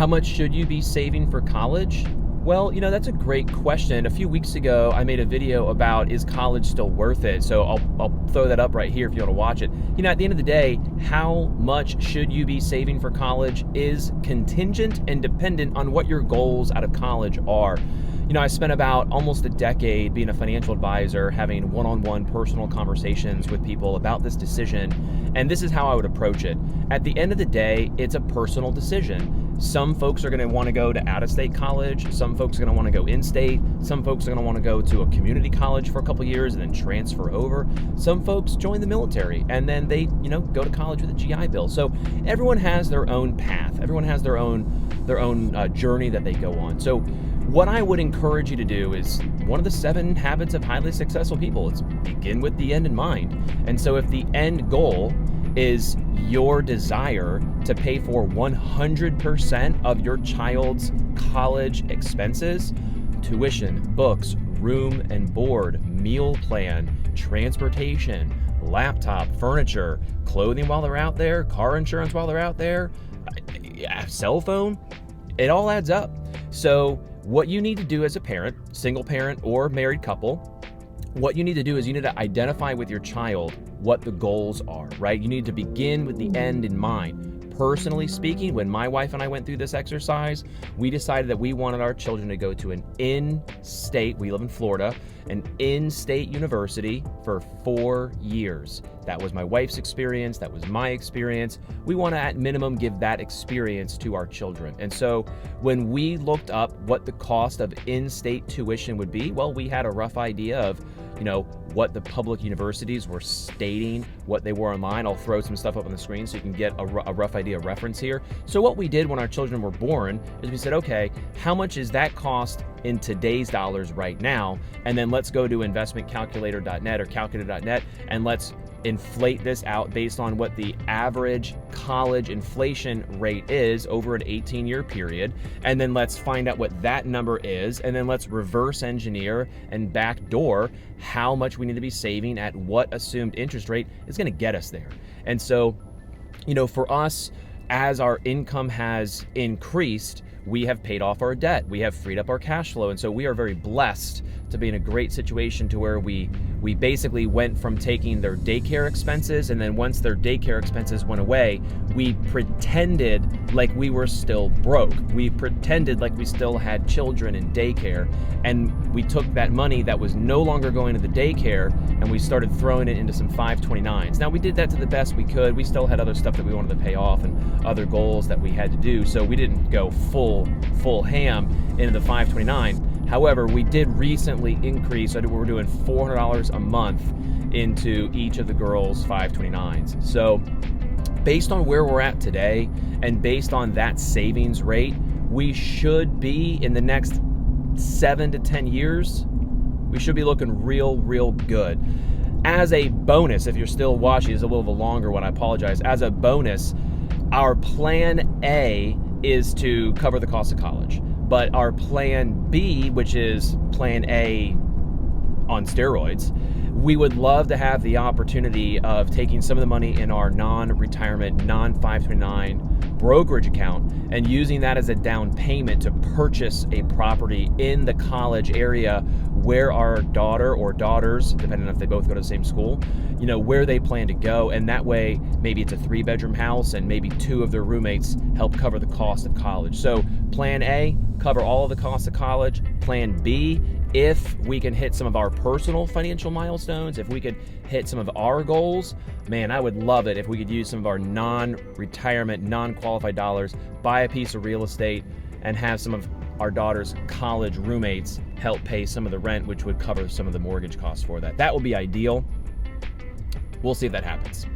How much should you be saving for college? Well, that's a great question. A few weeks ago, I made a video about, is college still worth it? So I'll throw that up right here if you want to watch it. At the end of the day, how much should you be saving for college is contingent and dependent on what your goals out of college are. I spent about almost a decade being a financial advisor, having one-on-one personal conversations with people about this decision, and this is how I would approach it. At the end of the day, it's a personal decision. Some folks are going to want to go to out-of-state college. Some folks are going to want to go in-state. Some folks are going to want to go to a community college for a couple years and then transfer over. Some folks join the military and then they, go to college with a GI Bill. So everyone has their own path. Everyone has their own journey that they go on. So what I would encourage you to do is one of the 7 habits of highly successful people. It's begin with the end in mind. And so if the end goal is your desire to pay for 100% of your child's college expenses, tuition, books, room and board, meal plan, transportation, laptop, furniture, clothing while they're out there, car insurance while they're out there, cell phone, it all adds up. So what you need to do as a parent, single parent or married couple, what you need to do is you need to identify with your child what the goals are, right? You need to begin with the end in mind. Personally speaking, when my wife and I went through this exercise, we decided that we wanted our children to go to an in-state, we live in Florida, an in-state university for 4 years. That was my wife's experience. That was my experience. We want to, at minimum, give that experience to our children. And so when we looked up what the cost of in-state tuition would be, well, we had a rough idea of what the public universities were stating, what they were online. I'll throw some stuff up on the screen so you can get a rough idea of reference here. So what we did when our children were born is we said, okay, how much is that cost in today's dollars right now? And then let's go to investmentcalculator.net or calculator.net and let's inflate this out based on what the average college inflation rate is over an 18-year period. And then let's find out what that number is. And then let's reverse engineer and backdoor how much we need to be saving at what assumed interest rate is going to get us there. And so, for us, as our income has increased, we have paid off our debt. We have freed up our cash flow. And so we are very blessed to be in a great situation to where we basically went from taking their daycare expenses, and then once their daycare expenses went away, we pretended like we were still broke. We pretended like we still had children in daycare, and we took that money that was no longer going to the daycare and we started throwing it into some 529s. Now, we did that to the best we could. We still had other stuff that we wanted to pay off and other goals that we had to do, so we didn't go full ham into the 529. However, we did recently increase, so we're doing $400 a month into each of the girls' 529s. So based on where we're at today and based on that savings rate, we should be in the next 7 to 10 years, we should be looking real good. As a bonus, if you're still watching, it's a little of a longer one, I apologize. As a bonus, our plan A is to cover the cost of college. But our plan B, which is plan A on steroids, we would love to have the opportunity of taking some of the money in our non-retirement, non-529 brokerage account and using that as a down payment to purchase a property in the college area where our daughter or daughters, depending on if they both go to the same school, where they plan to go. And that way, maybe it's a 3-bedroom house and maybe 2 of their roommates help cover the cost of college. So plan A, cover all of the costs of college. Plan B, if we can hit some of our personal financial milestones, if we could hit some of our goals, man, I would love it if we could use some of our non-retirement, non-qualified dollars, buy a piece of real estate, and have some of our daughter's college roommates help pay some of the rent, which would cover some of the mortgage costs for that. That would be ideal. We'll see if that happens.